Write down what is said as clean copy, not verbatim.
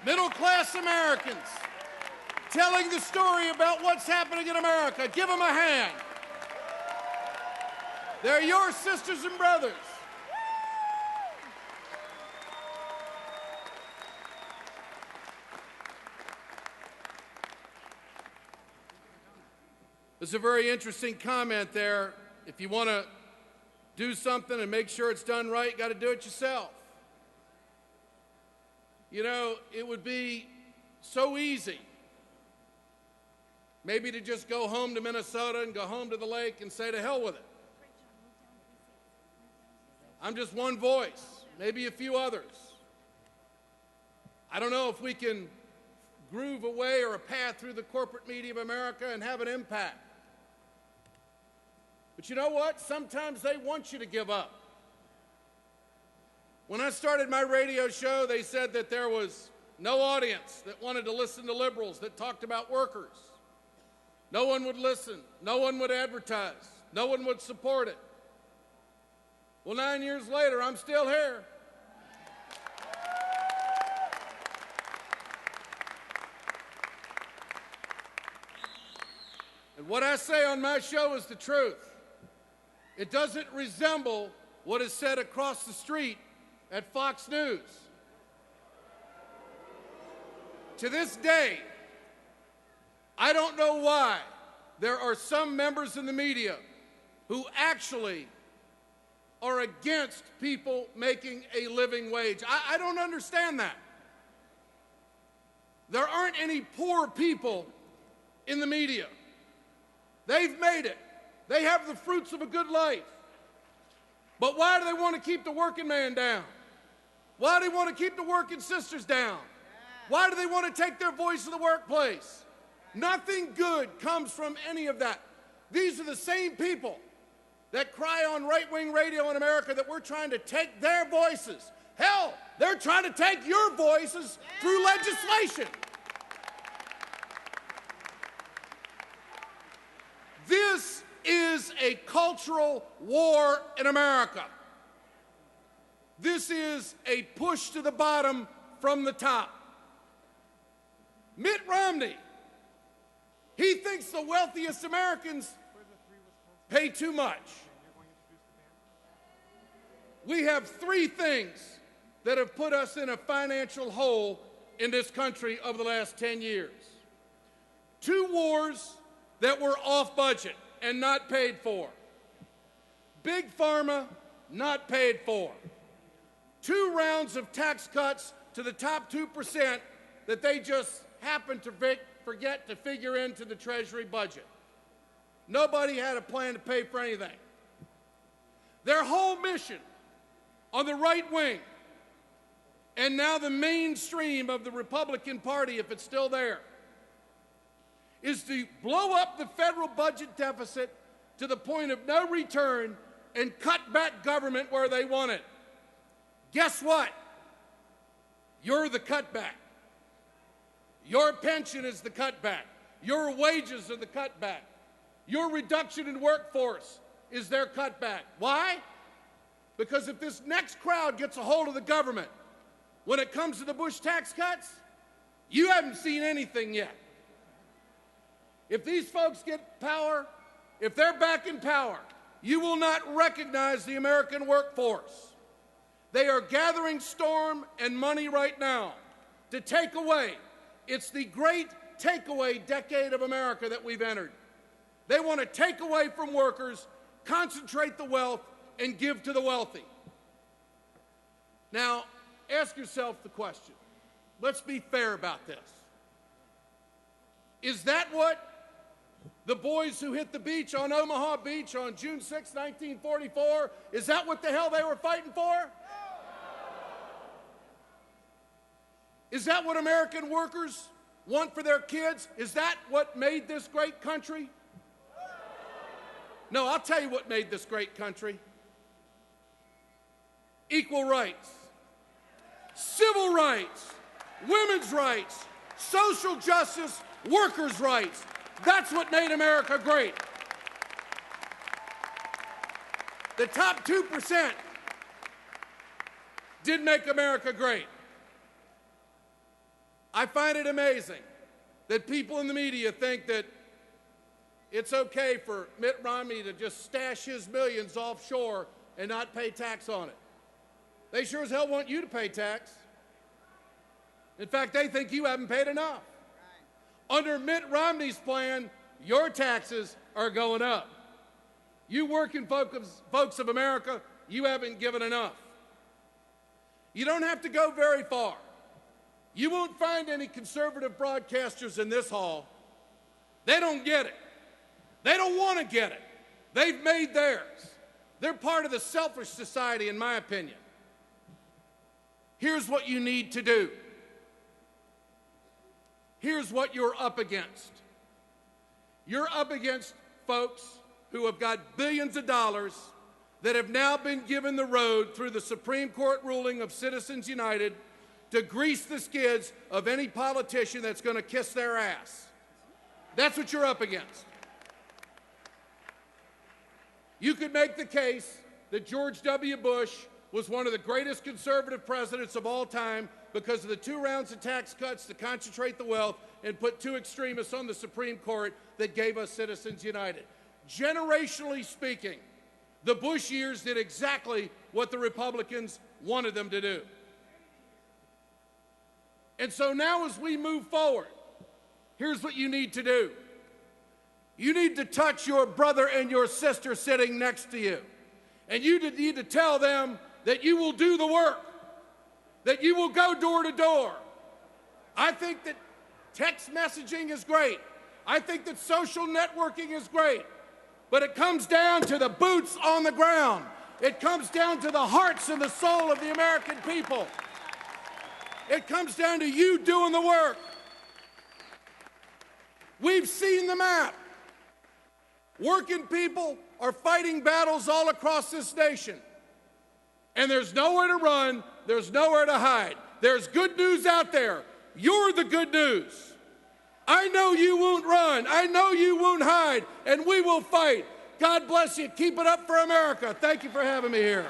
middle-class Americans telling the story about what's happening in America. Give them a hand. They're your sisters and brothers. There's a very interesting comment there. If you want to do something and make sure it's done right, you got to do it yourself. You know, it would be so easy maybe to just go home to Minnesota and go home to the lake and say to hell with it. I'm just one voice, maybe a few others. I don't know if we can groove a way or a path through the corporate media of America and have an impact. But you know what? Sometimes they want you to give up. When I started my radio show, they said that there was no audience that wanted to listen to liberals that talked about workers. No one would listen. No one would advertise. No one would support it. Well, 9 years later, I'm still here. And what I say on my show is the truth. It doesn't resemble what is said across the street at Fox News. To this day, I don't know why there are some members in the media who actually are against people making a living wage. I don't understand that. There aren't any poor people in the media. They've made it. They have the fruits of a good life. But why do they want to keep the working man down? Why do they want to keep the working sisters down? Why do they want to take their voice in the workplace? Nothing good comes from any of that. These are the same people that cry on right-wing radio in America that we're trying to take their voices. Hell, they're trying to take your voices through legislation. This is a cultural war in America. This is a push to the bottom from the top. Mitt Romney, he thinks the wealthiest Americans pay too much. We have three things that have put us in a financial hole in this country over the last 10 years. 2 wars that were off budget and not paid for. Big Pharma, not paid for. 2 rounds of tax cuts to the top 2% that they just happened to forget to figure into the Treasury budget. Nobody had a plan to pay for anything. Their whole mission on the right wing, and now the mainstream of the Republican Party, if it's still there, is to blow up the federal budget deficit to the point of no return and cut back government where they want it. Guess what? You're the cutback. Your pension is the cutback. Your wages are the cutback. Your reduction in workforce is their cutback. Why? Because if this next crowd gets a hold of the government, when it comes to the Bush tax cuts, you haven't seen anything yet. If these folks get power, if they're back in power, you will not recognize the American workforce. They are gathering storm and money right now to take away. It's the great takeaway decade of America that we've entered. They want to take away from workers, concentrate the wealth, and give to the wealthy. Now, ask yourself the question. Let's be fair about this. Is that what the boys who hit the beach on Omaha Beach on June 6, 1944, is that what the hell they were fighting for? Is that what American workers want for their kids? Is that what made this great country? No, I'll tell you what made this great country. Equal rights, civil rights, women's rights, social justice, workers' rights. That's what made America great. The top 2% did make America great. I find it amazing that people in the media think that it's okay for Mitt Romney to just stash his millions offshore and not pay tax on it. They sure as hell want you to pay tax. In fact, they think you haven't paid enough. Under Mitt Romney's plan, your taxes are going up. You working folks of America, you haven't given enough. You don't have to go very far. You won't find any conservative broadcasters in this hall. They don't get it. They don't want to get it. They've made theirs. They're part of the selfish society, in my opinion. Here's what you need to do. Here's what you're up against. You're up against folks who have got billions of dollars that have now been given the road through the Supreme Court ruling of Citizens United to grease the skids of any politician that's going to kiss their ass. That's what you're up against. You could make the case that George W. Bush was one of the greatest conservative presidents of all time because of the 2 rounds of tax cuts to concentrate the wealth and put 2 extremists on the Supreme Court that gave us Citizens United. Generationally speaking, the Bush years did exactly what the Republicans wanted them to do. And so now as we move forward, here's what you need to do. You need to touch your brother and your sister sitting next to you. And you need to tell them that you will do the work, that you will go door to door. I think that text messaging is great. I think that social networking is great. But it comes down to the boots on the ground. It comes down to the hearts and the soul of the American people. It comes down to you doing the work. We've seen the map. Working people are fighting battles all across this nation. And there's nowhere to run, there's nowhere to hide. There's good news out there. You're the good news. I know you won't run, I know you won't hide, and we will fight. God bless you. Keep it up for America. Thank you for having me here.